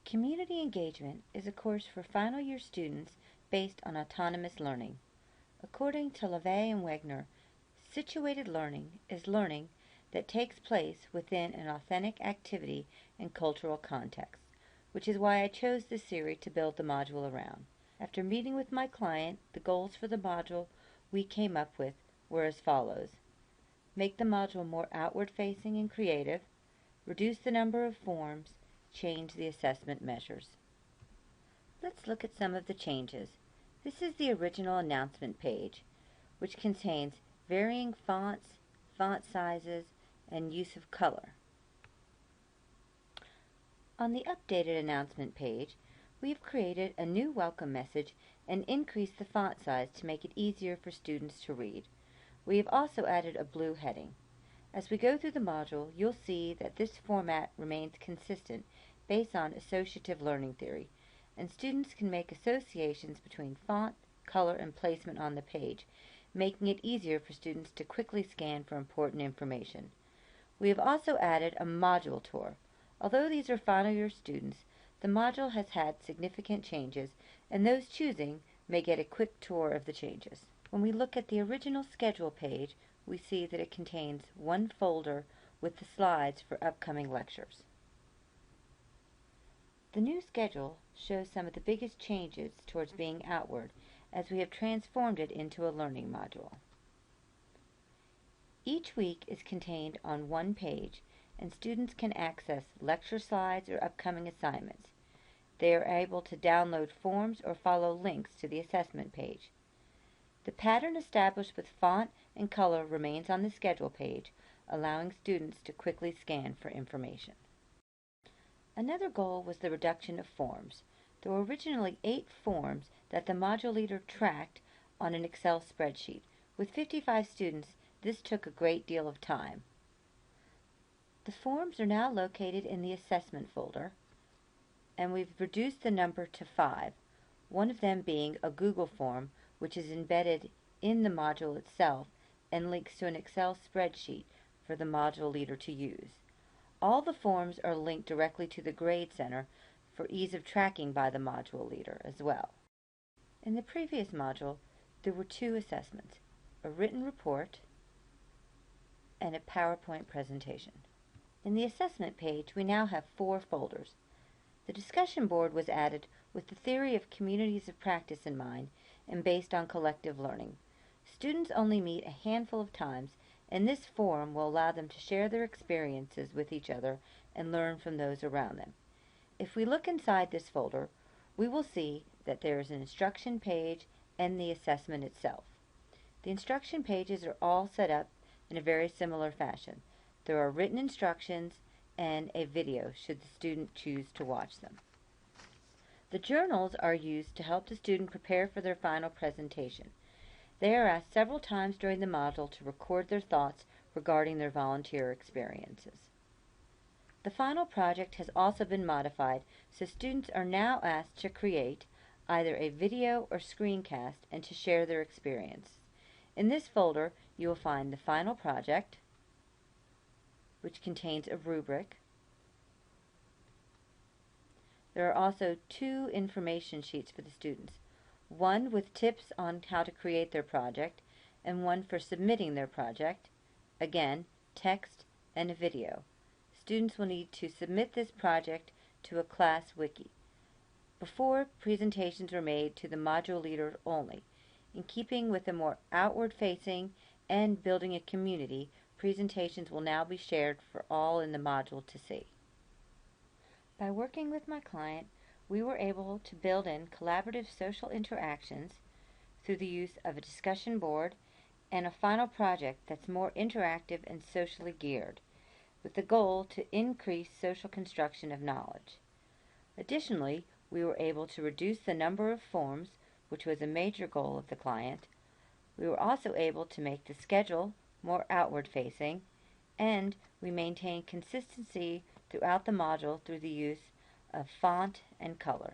Community engagement is a course for final year students based on autonomous learning. According to LaVey and Wegner, situated learning is learning that takes place within an authentic activity and cultural context, which is why I chose this series to build the module around. After meeting with my client, the goals for the module we came up with were as follows. Make the module more outward-facing and creative, reduce the number of forms, change the assessment measures. Let's look at some of the changes. This is the original announcement page, which contains varying fonts, font sizes, and use of color. On the updated announcement page, we've created a new welcome message and increased the font size to make it easier for students to read. We have also added a blue heading. As we go through the module, you'll see that this format remains consistent based on associative learning theory, and students can make associations between font, color, and placement on the page, making it easier for students to quickly scan for important information. We have also added a module tour. Although these are final year students, the module has had significant changes, and those choosing may get a quick tour of the changes. When we look at the original schedule page, we see that it contains one folder with the slides for upcoming lectures. The new schedule shows some of the biggest changes towards being outward, as we have transformed it into a learning module. Each week is contained on one page, and students can access lecture slides or upcoming assignments. They are able to download forms or follow links to the assessment page. The pattern established with font and color remains on the schedule page, allowing students to quickly scan for information. Another goal was the reduction of forms. There were originally 8 forms that the module leader tracked on an Excel spreadsheet. With 55 students, this took a great deal of time. The forms are now located in the assessment folder, and we've reduced the number to 5, one of them being a Google form, which is embedded in the module itself and links to an Excel spreadsheet for the module leader to use. All the forms are linked directly to the Grade Center for ease of tracking by the module leader as well. In the previous module, there were 2 assessments, a written report and a PowerPoint presentation. In the assessment page, we now have 4 folders. The discussion board was added with the theory of communities of practice in mind and based on collective learning. Students only meet a handful of times, and this forum will allow them to share their experiences with each other and learn from those around them. If we look inside this folder, we will see that there is an instruction page and the assessment itself. The instruction pages are all set up in a very similar fashion. There are written instructions and a video should the student choose to watch them. The journals are used to help the student prepare for their final presentation. They are asked several times during the module to record their thoughts regarding their volunteer experiences. The final project has also been modified, so students are now asked to create either a video or screencast and to share their experience. In this folder, you will find the final project, which contains a rubric. There are also 2 information sheets for the students, one with tips on how to create their project and one for submitting their project. Again, text and a video. Students will need to submit this project to a class wiki. Before, presentations were made to the module leader only. In keeping with a more outward-facing and building a community, presentations will now be shared for all in the module to see. By working with my client, we were able to build in collaborative social interactions through the use of a discussion board and a final project that's more interactive and socially geared, with the goal to increase social construction of knowledge. Additionally, we were able to reduce the number of forms, which was a major goal of the client. We were also able to make the schedule more outward-facing, and we maintained consistency throughout the module through the use of font and color.